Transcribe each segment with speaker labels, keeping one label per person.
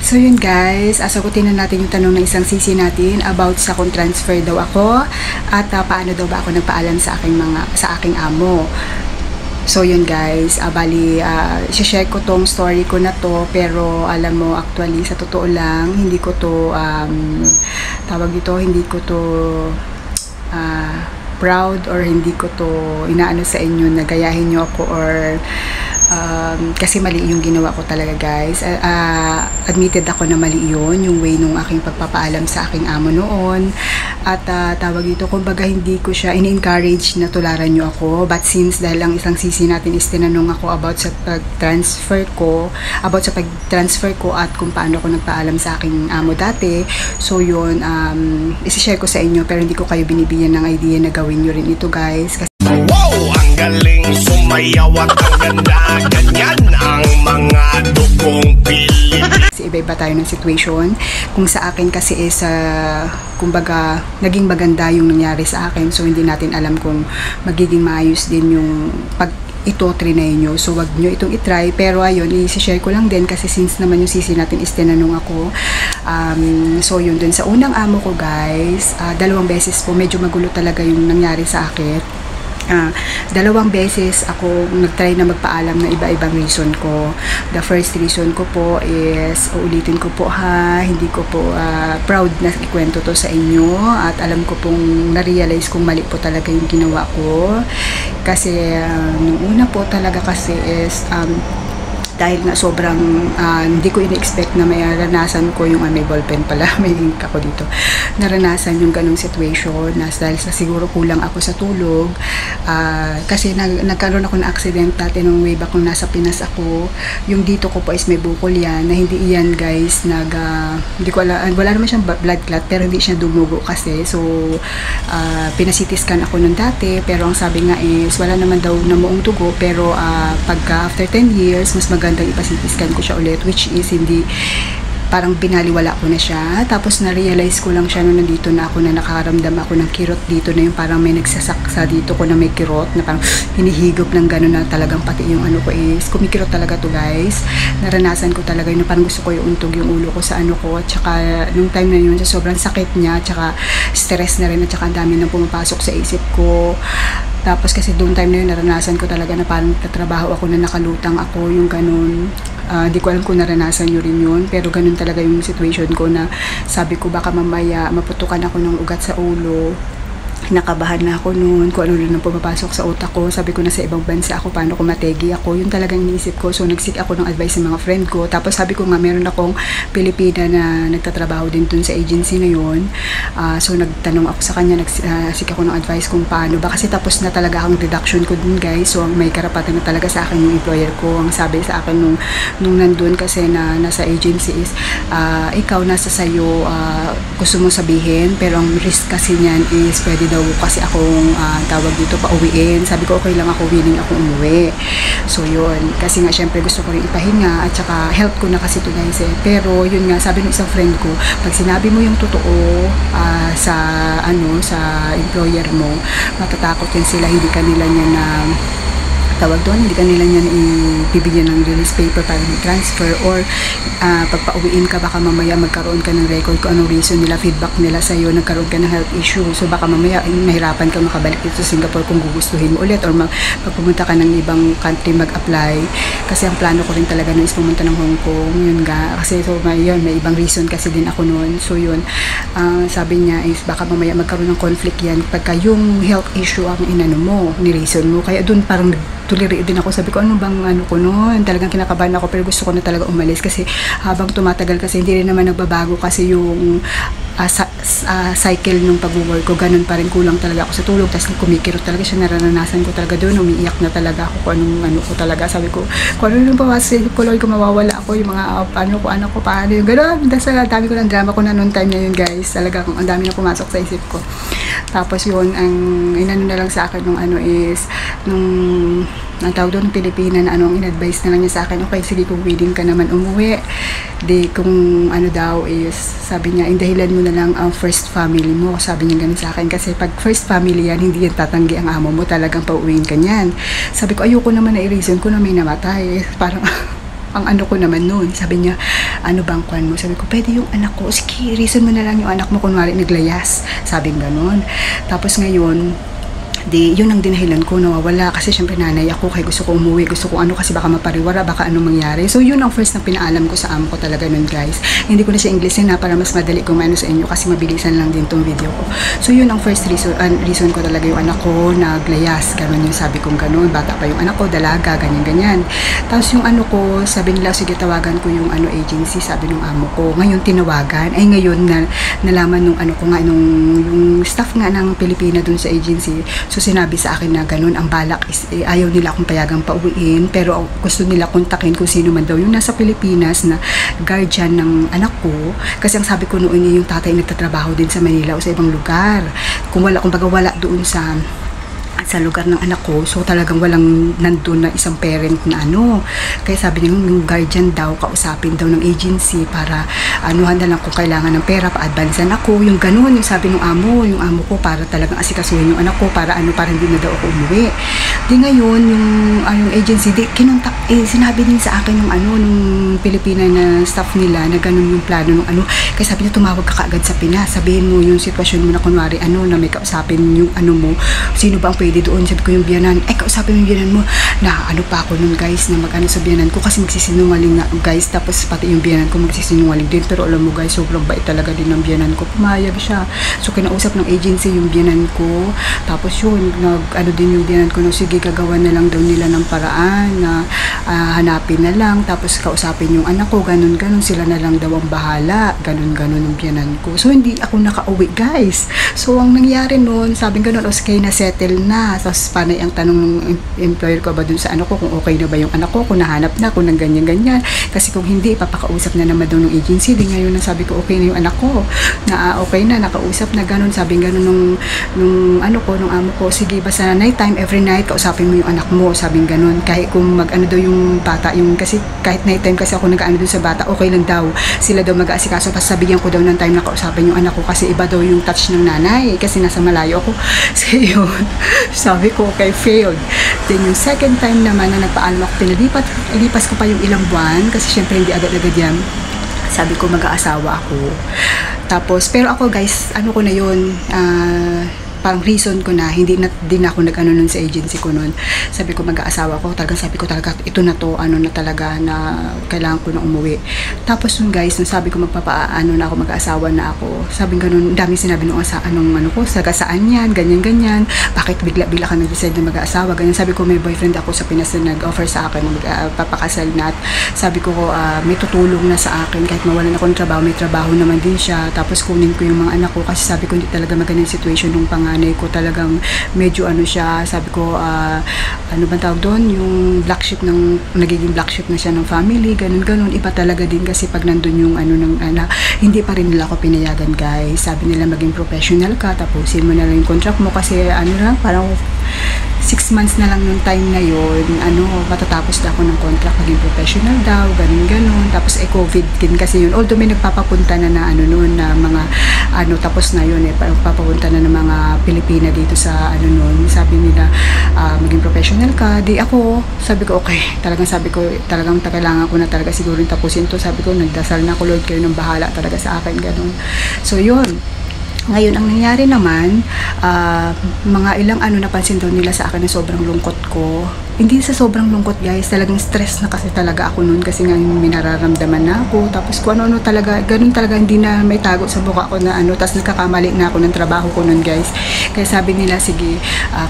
Speaker 1: So yun guys, sagutin na natin yung tanong ng isang sisi natin about sa kung transfer daw ako at paano daw ba ako nagpaalam sa aking amo. So yun guys, share ko tong story ko na to, pero alam mo, actually sa totoo lang hindi ko to hindi ko to proud, or hindi ko to inaano sa inyo na gayahin nyo ako, or kasi mali yung ginawa ko talaga guys. Admitted ako na mali yun, yung way nung aking pagpapaalam sa aking amo noon. At kumbaga hindi ko siya in-encourage na tularan nyo ako. But since dahil ang isang sisi natin is tinanong ako about sa pag-transfer ko at kung paano ako nagpaalam sa aking amo dati. So yun, isi-share ko sa inyo, pero hindi ko kayo binibigyan ng idea na gawin nyo rin ito guys.
Speaker 2: Wow! Ang galing sumayaw at ang ganda. Ganyan ang mga dugong Pilipino.
Speaker 1: Kasi iba-iba tayo ng situation. Kung sa akin kasi is kumbaga naging maganda yung nangyari sa akin, so hindi natin alam kung magiging maayos din yung pag ito trinay nyo. So wag nyo itong itry, pero ayun, i-share ko lang din kasi since naman yung sisi natin is tinanong ako. So yun, dun sa unang amo ko guys, 2 beses po medyo magulo talaga yung nangyari sa akin. 2 beses ako nagtry na magpaalam na iba-ibang reason ko. The first reason ko po is, uulitin ko po hindi ko po proud na ikwento to sa inyo, at alam ko pong na-realize kung mali po talaga yung ginawa ko. Kasi nung una po talaga kasi is dahil nga sobrang hindi ko in-expect na may naranasan ko yung may ballpen pala, may ink ako dito, naranasan yung ganong situation na dahil sa siguro kulang ako sa tulog, kasi nagkaroon ako ng accident dati nung way back nung nasa Pinas ako. Yung dito ko po is may bukol yan, na hindi iyan guys hindi ko alam, wala naman siyang blood clot pero hindi siya dumugo kasi. So pinasitiskan ako nun dati, pero ang sabi nga is wala naman daw na muong dugo, pero pagka after 10 years mas magandang ipasitiskan ko siya ulit, which is hindi, parang binaliwala ko na siya. Tapos na-realize ko lang siya nung nandito na ako, na nakaramdam ako ng kirot dito, na yung parang may nagsasaksa dito ko na may kirot, na parang hinihigop ng gano'n, na talagang pati yung ano ko is kumikirot talaga to guys. Naranasan ko talaga yun, parang gusto ko yung untog yung ulo ko sa ano ko. At saka nung time na yun, sa sobrang sakit niya, at saka stress na rin, at saka ang dami nang pumapasok sa isip ko. Tapos kasi doon time na yun, naranasan ko talaga na parang tatrabaho ako na nakalutang ako, yung ganun. Di ko alam kung naranasan nyo rin yun, pero ganun talaga yung situation ko, na sabi ko baka mamaya maputukan ako ng ugat sa ulo. Nakabahan na ako noon kung ano rin ang pumapasok sa utak ko. Sabi ko na sa ibang bansa ako, paano kung mategi ako, yun talagang iniisip ko. So nagsik ako ng advice ng mga friend ko. Tapos sabi ko nga, meron akong Pilipina na nagtatrabaho din dun sa agency na yun. So nagtanong ako sa kanya, nagsik ako ng advice kung paano ba, kasi tapos na talaga ang deduction ko dun guys. So may karapatan na talaga sa akin yung employer ko. Ang sabi sa akin nung nandun kasi na nasa agency is, ikaw nasa sayo, gusto mo sabihin, pero ang risk kasi niyan is pwede daw kasi akong tawag dito pauwiin. Sabi ko okay lang ako, willing akong umuwi. So yun, kasi nga syempre gusto ko rin ipahinga, at saka health ko na kasi ito guys eh. Pero yun nga, sabi ng isang friend ko, pag sinabi mo yung totoo sa employer mo, matatakot yan sila, hindi kanila niya na tawag doon, hindi kanila niyan ibibigyan ng release paper para transfer, or pagpauwiin ka, baka mamaya magkaroon ka ng record kung anong reason nila, feedback nila sa'yo, nagkaroon ka ng health issue. So baka mamaya mahirapan ka makabalik dito sa Singapore kung gugustuhin mo ulit, or pag pumunta ka ng ibang country mag-apply. Kasi ang plano ko rin talaga na is pumunta ng Hong Kong, yun nga. Kasi so may ibang reason kasi din ako noon. So yun, sabi niya is baka mamaya magkaroon ng conflict yan pagka yung health issue ang inano mo, ni-reason mo. Kaya doon parang tuliri din ako. Sabi ko, ano bang ano ko noon? Talagang kinakabahan ako, pero gusto ko na talaga umalis kasi habang tumatagal kasi hindi rin naman nagbabago kasi yung cycle nung pag-work ko, ganun pa rin, kulang talaga ako sa tulog, tapos kumikirot talaga siya, naranasan ko talaga doon, umiiyak na talaga ako kung anong ano ko talaga. Sabi ko, kung ano yung pawasip ko, Lord, kung mawawala ako, yung mga paano yung gano'n. Dahil dami ko ng drama ko na noon time na yun guys, talaga ang dami na pumasok sa isip ko. Tapos yun, ang inano na lang sa akin nung ano is, ang tawag doon ng Pilipina na in-advise na lang niya sa akin, okay, sige kung willing ka naman umuwi, di kung ano daw is, sabi niya, indahilan mo na lang ang first family mo. Sabi niya ganun sa akin, kasi pag first family yan, hindi yan tatanggi ang amo mo, talagang pauwiin ka niyan. Sabi ko, ayoko naman na i-reason ko na may namatay. Parang ang ano ko naman noon, sabi niya, ano bang kwan mo? Sabi ko, pwede yung anak ko. Sige, reason mo na lang yung anak mo, kunwari naglayas. Sabi ganon. Tapos ngayon, yun ang dinahilan ko, nawawala kasi syempre nanay ako, kaya gusto ko umuwi, gusto ko ano kasi baka mapariwara, baka ano mangyari. So yun ang first na pinaalam ko sa amo ko talaga nun guys. Hindi ko na siya Englishin na para mas madali kung ano sa inyo kasi mabilisan lang din tong video ko. So yun ang first reason ko talaga, yung anak ko naglayas, ganun yung sabi kong ganun, bata pa yung anak ko, dalaga, ganyan. Tapos yung ano ko, sabi nila, sige tawagan ko yung ano agency, sabi ng amo ko. Ngayon tinawagan, ay ngayon na nalaman nung ano ko nga, yung staff nga ng Pilipina dun sa agency. So sinabi sa akin na ganun, ang balak is ayaw nila akong payagang pauwiin, pero gusto nila kontakin kung sino man daw yung nasa Pilipinas na guardian ng anak ko, kasi ang sabi ko noon yung tatay nagtatrabaho din sa Manila o sa ibang lugar. Kung baga wala doon sa lugar ng anak ko, so talagang walang nandun na isang parent na ano. Kaya sabi niya yung guardian daw, kausapin daw ng agency para anuhan na lang kung kailangan ng pera, pa-advancean ako, yung ganun, yung sabi ng amo, yung amo ko para talagang asikasuhin yung anak ko para hindi na daw ako umuwi. Di ngayon, yung agency, sinabi din sa akin nung Pilipina na staff nila na ganun yung plano ng ano. Kaya sabi niya, tumawag ka kaagad sa Pinas, sabihin mo yung sitwasyon mo na kunwari na may kausapin yung ano mo, sino ba ang pwede doon. Sabi ko yung biyanan, kausapin mo yung biyanan mo. Na ano pa ako nun guys, na mag-ano sa biyanan ko kasi magsisinungaling nga guys, tapos pati yung biyanan ko magsisinungaling din. Pero alam mo guys, sobrang bait talaga din ng biyanan ko, pumayag siya. So kinausap ng agency yung biyanan ko, tapos yun, ano din yung biyanan ko, no, sige gagawa na lang daw nila ng paraan na hanapin na lang, tapos kausapin yung anak ko, ganun, sila na lang daw ang bahala, ganun yung biyanan ko. So hindi ako nakauwi guys. So ang nangyari nun, sabi ganun, okay na settle na. Tapos panay ang tanong ng employer ko ba dun sa ano ko, kung okay na ba yung anak ko, kung nahanap na, kung nang ganyan. Kasi kung hindi, papakausap na naman daw ng agency. Di ngayon na sabi ko, okay na yung anak ko, na okay na, nakausap na ganun. Sabi ganun nung amo ko, sige basta night time, every night, kausapin mo yung anak mo. Sabi ganun. Kahit kung mag-ano daw yung bata, kasi kahit night time kasi ako nag-ano dun sa bata, okay lang daw. Sila daw mag-aasikaso, tapos sabihan ko daw ng time na kausapin yung anak ko kasi iba daw yung touch ng nanay, kasi nasa malayo ako. So yun, sabi ko, okay, failed. Then yung second time naman na nagpaalam ako, ilipas ko pa yung ilang buwan kasi syempre hindi agad-agad yan. Sabi ko mag-aasawa ako. Tapos, pero ako guys, ano ko na yun, parang reason ko na hindi na din ako nag-ano nun sa agency ko nun. Sabi ko mag-aasawa ko, sabi ko talaga ito na to, ano na talaga na kailangan ko na umuwi. Tapos nun guys, sabi ko na ako, mag-aasawa na ako. Sabi ganun, dami sinabi nung ko, saan yan, ganyan. Bakit bigla-bigla ka nag-decide na mag-aasawa, ganyan. Sabi ko may boyfriend ako sa Pinas na nag-offer sa akin papakasal na, at sabi ko may tutulong na sa akin kahit mawalan ako ng trabaho, may trabaho naman din siya. Tapos kunin ko yung mga anak ko kasi sabi ko hindi talaga magandang situation nung panganay ko, talagang medyo siya, sabi ko ano bang tawag doon, yung nagiging black sheep na siya ng family, ganun, iba talaga din kasi pag nandun yung hindi pa rin nila ako pinayagan guys. Sabi nila maging professional ka, tapusin mo na lang yung contract mo kasi parang 6 months na lang nung time na yun, matatapos na ako ng contract, maging professional daw, ganun. Tapos COVID din kasi yun, although may nagpapapunta na noon na mga tapos na yun papapunta na ng mga Pilipina dito sa noon. Sabi nila maging professional ka, di ako, sabi ko okay, talagang kailangan ko na talaga siguro tapusin to. Sabi ko nagdasal na ako, Lord, kayo nang bahala talaga sa akin, ganun. So yun, ngayon ang nangyari naman, mga ilang napansin daw nila sa akin na sobrang lungkot ko. Hindi sa sobrang lungkot guys, talagang stress na kasi talaga ako noon kasi nga may nararamdaman na ako. Tapos kung ano talaga, ganun talaga, hindi na may tago sa mukha ko na tapos nagkakamali na ako ng trabaho ko noon guys. Kaya sabi nila, sige,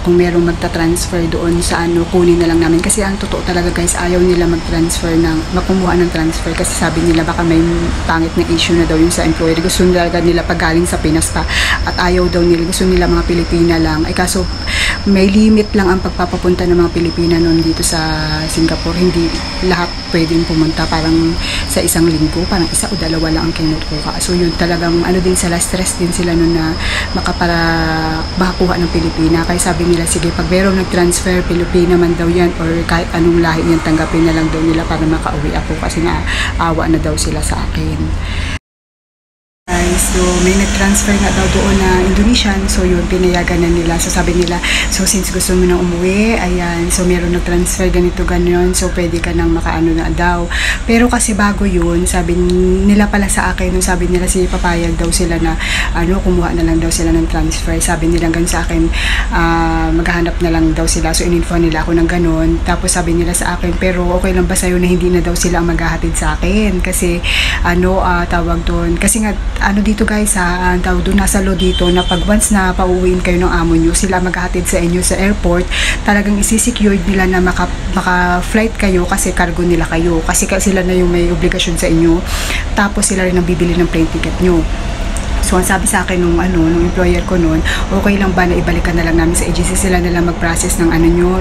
Speaker 1: kung merong magta-transfer doon sa kunin na lang namin. Kasi ang totoo talaga guys, ayaw nila makumuha ng transfer kasi sabi nila baka may pangit na issue na daw yung sa employer. Gusto talaga nila pag galing sa Pinas pa, at ayaw daw nila, gusto nila mga Pilipina lang. Kaso may limit lang ang pagpapapunta ng mga Pilipina noon dito sa Singapore. Hindi lahat pwedeng pumunta, parang sa isang linggo, parang 1 o 2 lang ang kinukuha. So yun talagang din sila, stress din sila noon na makakuha ng Pilipina. Kaya sabi nila, sige, pag merong nag-transfer, Pilipina man daw yan or kahit anong lahi yan, tanggapin na lang daw nila para makauwi ako kasi nga awa na daw sila sa akin. So may nag-transfer nga daw doon na Indonesian, so yun, pinayagan na nila. So sabi nila, so since gusto mo nang umuwi, ayan, so meron nag-transfer ganito ganyan, so pwede ka nang makaano na daw. Pero kasi bago yun, sabi nila pala sa akin, nung sabi nila si papayag daw sila na ano, kumuha na lang daw sila ng transfer. Sabi nila ganun sa akin, maghahanap na lang daw sila. So ininfo nila ako ng ganun. Tapos sabi nila sa akin, pero okay lang ba sa'yo na hindi na daw sila ang maghahatid sa akin? Kasi ano, tawag doon, kasi nga ano dito guys ha, tawag doon, nasa law dito na pag once na pauwiin kayo ng amo nyo, sila maghahatid sa inyo sa airport, talagang isi-secured nila na maka-flight kayo kasi cargo nila kayo, kasi sila na yung may obligasyon sa inyo, tapos sila rin ang bibili ng plane ticket nyo. So, ang sabi sa akin nung employer ko noon, okay lang ba na ibalikan na lang namin sa agency, sila na lang mag-process ng ano nyo,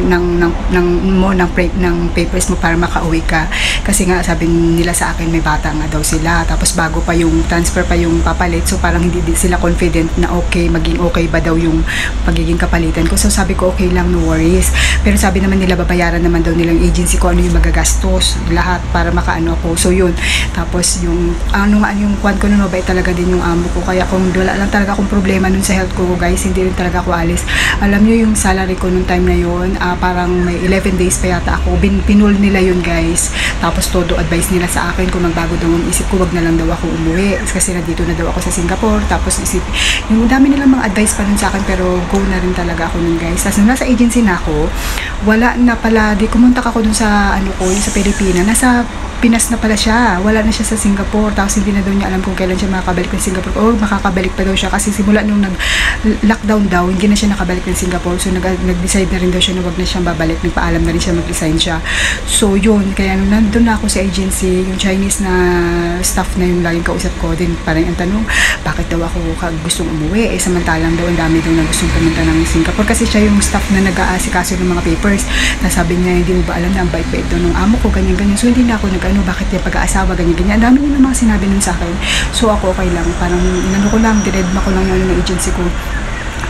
Speaker 1: ng papers mo para makauwi ka. Kasi nga, sabi nila sa akin, may bata nga daw sila. Tapos, bago pa yung transfer pa yung papalit. So, parang hindi sila confident na okay, maging okay ba daw yung pagiging kapalitan ko. So, sabi ko, okay lang, no worries. Pero sabi naman nila, babayaran naman daw nilang agency ko ano yung magagastos, lahat para makaano ako. So, yun. Tapos, yung kwan ko nun, mabait talaga din yung amo ko. Kaya kung wala lang talaga akong problema nun sa health ko guys, hindi rin talaga ako alis. Alam nyo yung salary ko nung time na yun, parang may 11 days pa yata ako. Pinul nila yun guys. Tapos todo advice nila sa akin kung magbago daw ang isip ko, wag na lang daw ako umuwi. Kasi nandito na daw ako sa Singapore. Tapos yung dami nilang mga advice pa nun sa akin, pero go na rin talaga ako nun guys. Tapos nasa agency na ako, wala na pala, kumontak ako dun sa sa Pilipinas. Nasa Pinas na pala siya. Wala na siya sa Singapore. Tapos hindi na daw niya alam kung kailan siya makakabalik ng Singapore. O makakabalik pa daw siya kasi simula nung nag-lockdown daw, hindi na siya nakabalik ng Singapore. So nag-decide na rin daw siya na wag na siyang babalik. Nagpaalam na rin siya, mag-resign siya. So yun, kaya nung nandun na ako sa agency, yung Chinese na staff na yung laging kausap ko din, parang ang tanong, bakit daw ako gustong umuwi? Samantalang daw ang dami daw na gustong pumunta ng Singapore kasi siya yung staff na nag-aasikaso ng mga papers. Nasabi niya, hindi mo ba alam na ang bait-bait daw ng amo ko, ganyan-ganyan. So hindi na ako bakit yung pag-aasawa, ganyan-ganyan. Ang dami nila mga sinabi nun sa akin. So ako okay lang, parang inano ko lang, dinedma ko lang yung ng agency ko.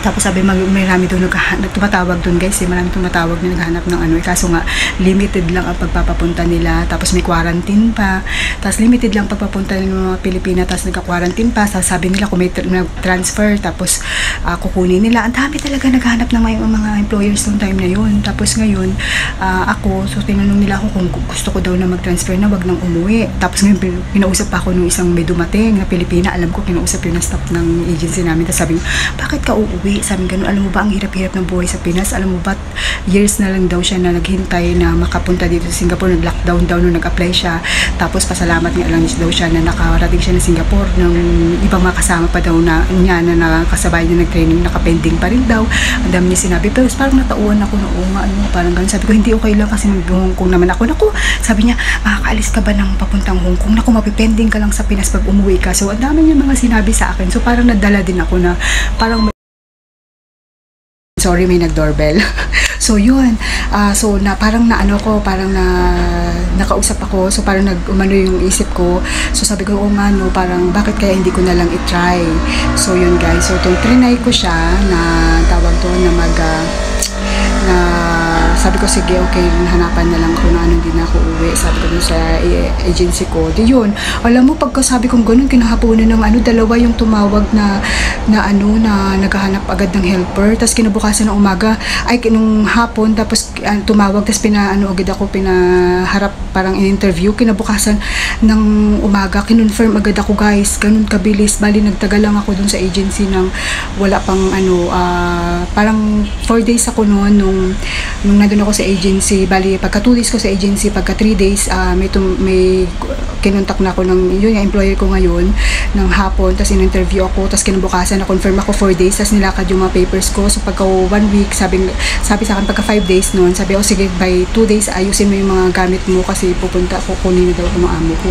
Speaker 1: Tapos sabi, may marami doon tumatawag doon guys, marami tumatawag na naghahanap ng kaso nga limited lang ang pagpapapunta nila, tapos may quarantine pa, tapos limited lang pagpapunta ng mga Pilipina, tapos nagka-quarantine pa, tapos sabi nila kung may transfer, tapos kukunin nila, ang dami talaga naghahanap ng mga employers noong time na yun. Tapos ngayon, ako, so tinanong nila ako kung gusto ko daw na mag-transfer na wag nang umuwi. Tapos ngayon, pinausap pa ako nung isang may dumating na Pilipina, alam ko, kinausap yun na staff ng agency namin, tapos sabi, bakit ka uuwi? Sabi ganun, alam mo ba ang hirap-hirap ng buhay sa Pinas? Alam mo ba years na lang daw siya na naghintay na makapunta dito sa Singapore, nag-lockdown daw nung nag-apply siya. Tapos pasalamat nga lang daw siya na nakarating siya ng Singapore ng ibang mga kasama pa daw na niya na nakasabay niya nag-training, nakapending pa rin daw. Ang dami niya sinabi, pero parang natauan ako na parang ganun. Sabi ko, hindi okay lang kasi mag-Hong Kong naman ako. Naku, sabi niya, makakaalis ka ba ng papuntang Hong Kong? Naku, mapipending ka lang sa Pinas pag umuwi ka. So ang dami niya mga sinabi sa akin. So parang nadala din ako na parang sorry, may nag-doorbell. So yun, so na parang parang nakausap ako, so parang umano yung isip ko. So sabi ko, parang bakit kaya hindi ko na lang i-try. So yun guys, so trinay ko siya na tawag to na sabi ko, sige, okay, hanapan na lang ko na din ako uwi. Sabi ko dun sa agency ko. Di yun, alam mo, pagkasabi kong ganun, kinahaponan ng dalawa yung tumawag na naghahanap agad ng helper. Tapos kinabukasan ng umaga, nung hapon, tapos tumawag, tapos agad ako, pinaharap, parang in-interview. Kinabukasan ng umaga, kinonfirm agad ako guys. Ganun kabilis. Bali, nagtagal lang ako dun sa agency ng wala pang parang 4 days ako noon nung nandun ako sa agency. Bali, pagka 2 days ko sa agency, pagka 3 days, may kinontak na ako ng yun yung employer ko ngayon ng hapon, tapos in-interview ako, tapos kinabukasan na-confirm ako 4 days, tapos nilakad yung mga papers ko. So pagka 1 week, sabi sa akin pagka 5 days noon, sabi sige, by 2 days ayusin mo yung mga gamit mo kasi pupunta ako, kunin na daw ako mga amo ko.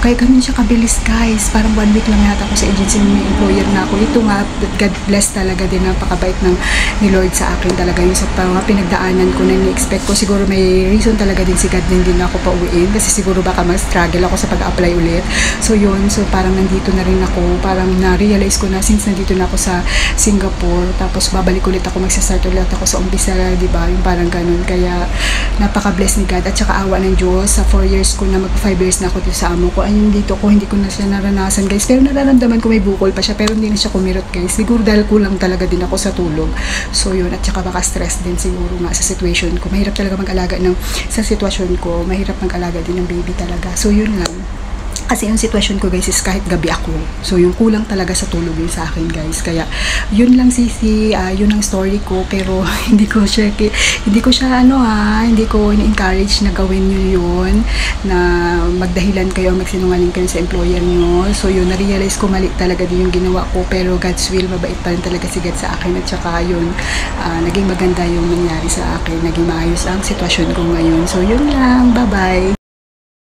Speaker 1: Kaya ganun siya kabilis guys, parang 1 week lang yata ako sa agency ng may employer na ako. Ito nga, God bless talaga din, napakabait ni Lord sa akin talaga yung sa mga pinagdaanan ko na ni-expect ko. Siguro may reason talaga din si God din ako pauwiin, kasi siguro baka mag-struggle ako sa pag-apply ulit. So yun, so parang nandito na rin ako, parang na-realize ko na since nandito na ako sa Singapore, tapos babalik ulit ako, magsa-start ulit ako sa umpisa, di ba? Yung parang ganun. Kaya napaka-bless ni God at saka awa ng Diyos. Sa 4 years ko na, mag 5 years na ako dito sa amo ko. Ayun, dito ko, hindi ko na siya naranasan, guys. Pero nararamdaman ko may bukol pa siya, pero hindi na siya kumirot, guys. Siguro dahil kulang talaga din ako sa tulog. So yun, at saka baka stress din siguro nga sa situation ko. Mahirap talaga mag-alaga sa sitwasyon ko, mahirap mag-alaga din ng baby talaga. So yun lang. Kasi yung sitwasyon ko, guys, is kahit gabi ako. So yung kulang talaga sa tulog yun sa akin, guys. Kaya yun lang sisi, yun ang story ko, pero hindi ko ini-encourage na gawin nyo yun, na magdahilan kayo, magsinungaling kayo sa employer nyo. So yun, na-realize ko mali talaga din yung ginawa ko, pero God's will, mabait pa rin talaga si God sa akin. At saka yun, naging maganda yung nangyari sa akin, naging maayos ang sitwasyon ko ngayon. So yun lang, bye bye.